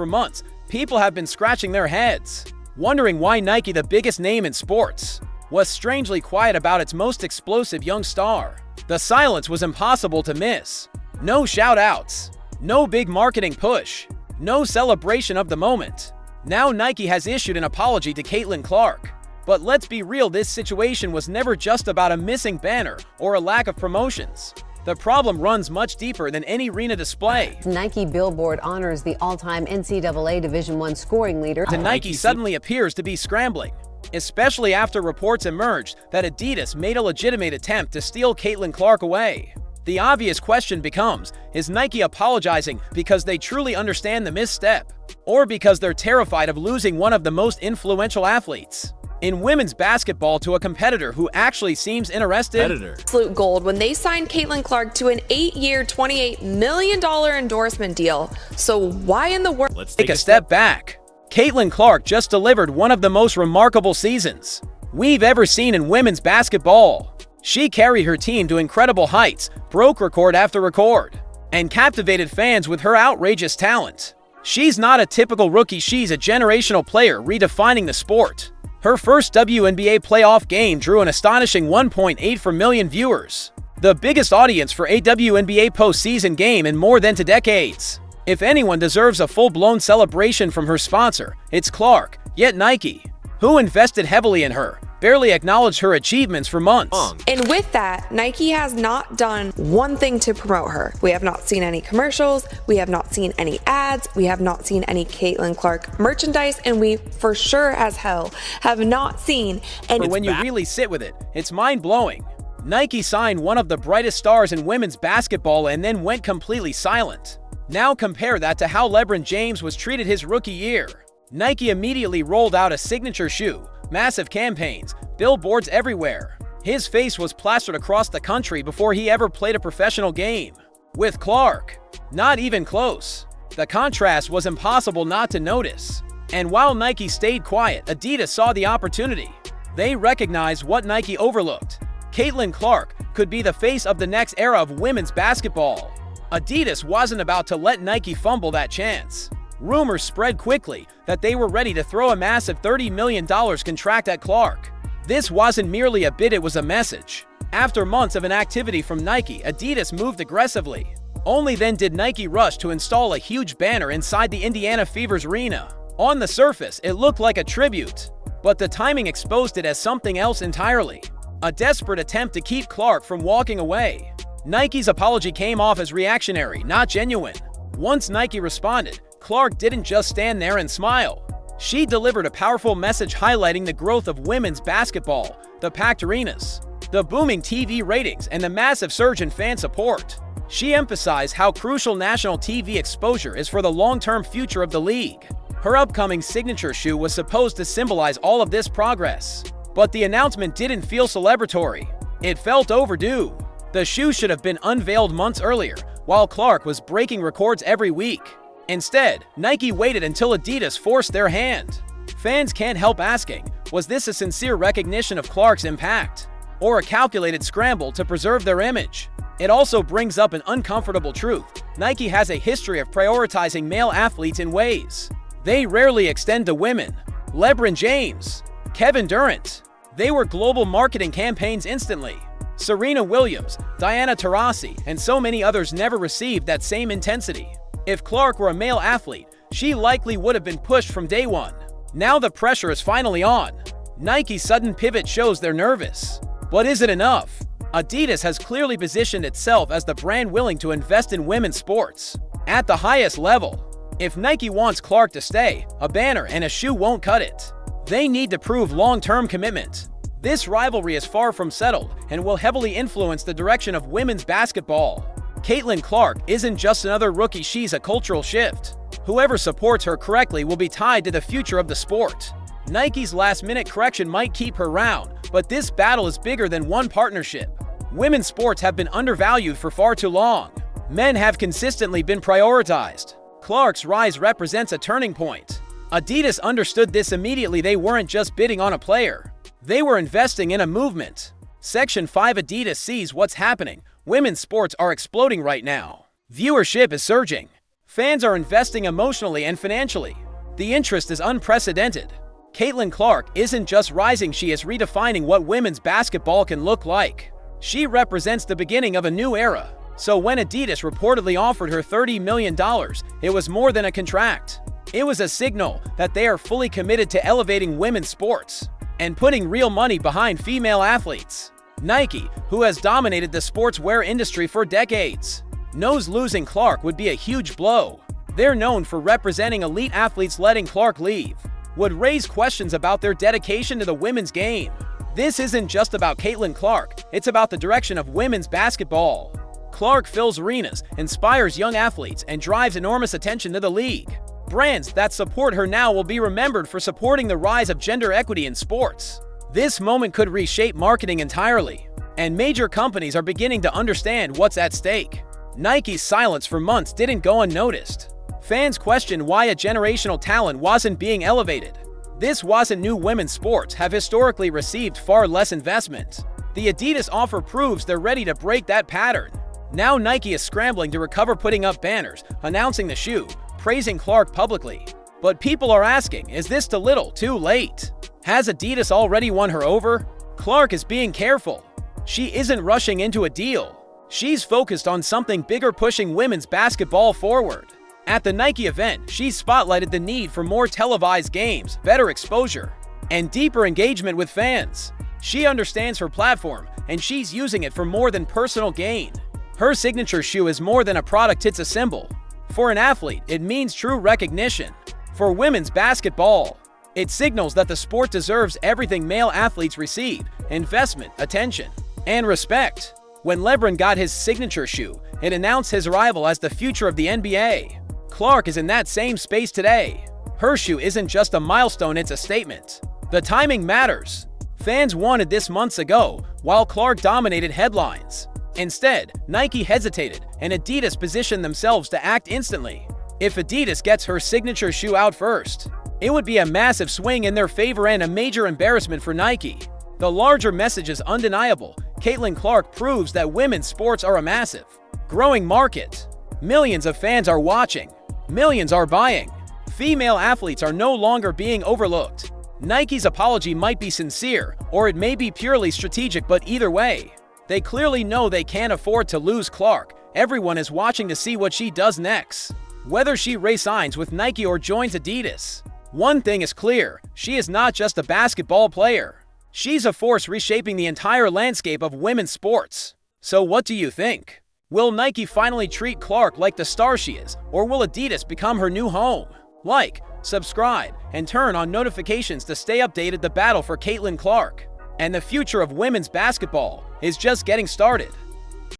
For months, people have been scratching their heads, wondering why Nike, the biggest name in sports, was strangely quiet about its most explosive young star. The silence was impossible to miss. No shout-outs, no big marketing push, no celebration of the moment. Now Nike has issued an apology to Caitlin Clark. But let's be real, this situation was never just about a missing banner or a lack of promotions. The problem runs much deeper than any arena display. Nike billboard honors the all-time NCAA Division I scoring leader. Nike suddenly appears to be scrambling, especially after reports emerged that Adidas made a legitimate attempt to steal Caitlin Clark away. The obvious question becomes, is Nike apologizing because they truly understand the misstep, or because they're terrified of losing one of the most influential athletes in women's basketball to a competitor who actually seems interested? Absolute gold when they signed Caitlin Clark to an 8-year, $28 million endorsement deal. So why in the world? Let's take a step back. Caitlin Clark just delivered one of the most remarkable seasons we've ever seen in women's basketball. She carried her team to incredible heights, broke record after record, and captivated fans with her outrageous talent. She's not a typical rookie, she's a generational player redefining the sport. Her first WNBA playoff game drew an astonishing 1.84 million viewers, the biggest audience for a WNBA postseason game in more than 2 decades. If anyone deserves a full-blown celebration from her sponsor, it's Clark, yet Nike, who invested heavily in her, barely acknowledged her achievements for months. And with that, Nike has not done one thing to promote her. We have not seen any commercials, we have not seen any ads, we have not seen any Caitlin Clark merchandise, and we for sure as hell have not seen any— But when you really sit with it, it's mind-blowing. Nike signed one of the brightest stars in women's basketball and then went completely silent. Now compare that to how LeBron James was treated his rookie year. Nike immediately rolled out a signature shoe, massive campaigns, billboards everywhere. His face was plastered across the country before he ever played a professional game. With Clark, not even close. The contrast was impossible not to notice. And while Nike stayed quiet, Adidas saw the opportunity. They recognized what Nike overlooked. Caitlin Clark could be the face of the next era of women's basketball. Adidas wasn't about to let Nike fumble that chance. Rumors spread quickly that they were ready to throw a massive $30 million contract at Clark. This wasn't merely a bid, it was a message. After months of inactivity from Nike, Adidas moved aggressively. Only then did Nike rush to install a huge banner inside the Indiana Fever's arena. On the surface, it looked like a tribute, but the timing exposed it as something else entirely. A desperate attempt to keep Clark from walking away. Nike's apology came off as reactionary, not genuine. Once Nike responded, Clark didn't just stand there and smile. She delivered a powerful message highlighting the growth of women's basketball, the packed arenas, the booming TV ratings, and the massive surge in fan support. She emphasized how crucial national TV exposure is for the long-term future of the league. Her upcoming signature shoe was supposed to symbolize all of this progress. But the announcement didn't feel celebratory. It felt overdue. The shoe should have been unveiled months earlier, while Clark was breaking records every week. Instead, Nike waited until Adidas forced their hand. Fans can't help asking, was this a sincere recognition of Clark's impact, or a calculated scramble to preserve their image? It also brings up an uncomfortable truth. Nike has a history of prioritizing male athletes in ways they rarely extend to women. LeBron James, Kevin Durant, they were global marketing campaigns instantly. Serena Williams, Diana Taurasi, and so many others never received that same intensity. If Clark were a male athlete, she likely would have been pushed from day one. Now the pressure is finally on. Nike's sudden pivot shows they're nervous. But is it enough? Adidas has clearly positioned itself as the brand willing to invest in women's sports at the highest level. If Nike wants Clark to stay, a banner and a shoe won't cut it. They need to prove long-term commitment. This rivalry is far from settled and will heavily influence the direction of women's basketball. Caitlin Clark isn't just another rookie, she's a cultural shift. Whoever supports her correctly will be tied to the future of the sport. Nike's last-minute correction might keep her around, but this battle is bigger than one partnership. Women's sports have been undervalued for far too long. Men have consistently been prioritized. Clark's rise represents a turning point. Adidas understood this immediately. They weren't just bidding on a player. They were investing in a movement. Section 5 Adidas sees what's happening. Women's sports are exploding right now. Viewership is surging. Fans are investing emotionally and financially. The interest is unprecedented. Caitlin Clark isn't just rising, she is redefining what women's basketball can look like. She represents the beginning of a new era. So when Adidas reportedly offered her $30 million, it was more than a contract. It was a signal that they are fully committed to elevating women's sports and putting real money behind female athletes. Nike, who has dominated the sportswear industry for decades, knows losing Clark would be a huge blow. They're known for representing elite athletes. Letting Clark leave would raise questions about their dedication to the women's game. This isn't just about Caitlin Clark, it's about the direction of women's basketball. Clark fills arenas, inspires young athletes, and drives enormous attention to the league. Brands that support her now will be remembered for supporting the rise of gender equity in sports. This moment could reshape marketing entirely, and major companies are beginning to understand what's at stake. Nike's silence for months didn't go unnoticed. Fans questioned why a generational talent wasn't being elevated. This wasn't new. Women's sports have historically received far less investment. The Adidas offer proves they're ready to break that pattern. Now Nike is scrambling to recover, putting up banners, announcing the shoe, praising Clark publicly. But people are asking, is this too little, too late? Has Adidas already won her over? Clark is being careful. She isn't rushing into a deal. She's focused on something bigger, pushing women's basketball forward. At the Nike event, she spotlighted the need for more televised games, better exposure, and deeper engagement with fans. She understands her platform, and she's using it for more than personal gain. Her signature shoe is more than a product, it's a symbol. For an athlete, it means true recognition. For women's basketball, it signals that the sport deserves everything male athletes receive: investment, attention, and respect. When LeBron got his signature shoe, it announced his arrival as the future of the NBA. Clark is in that same space today. Her shoe isn't just a milestone, it's a statement. The timing matters. Fans wanted this months ago, while Clark dominated headlines. Instead, Nike hesitated, and Adidas positioned themselves to act instantly. If Adidas gets her signature shoe out first, it would be a massive swing in their favor and a major embarrassment for Nike. The larger message is undeniable. Caitlin Clark proves that women's sports are a massive, growing market. Millions of fans are watching. Millions are buying. Female athletes are no longer being overlooked. Nike's apology might be sincere, or it may be purely strategic, but either way, they clearly know they can't afford to lose Clark. Everyone is watching to see what she does next. Whether she re-signs with Nike or joins Adidas, one thing is clear: she is not just a basketball player. She's a force reshaping the entire landscape of women's sports. So what do you think? Will Nike finally treat Clark like the star she is, or will Adidas become her new home? Like, subscribe, and turn on notifications to stay updated. The battle for Caitlin Clark and the future of women's basketball is just getting started.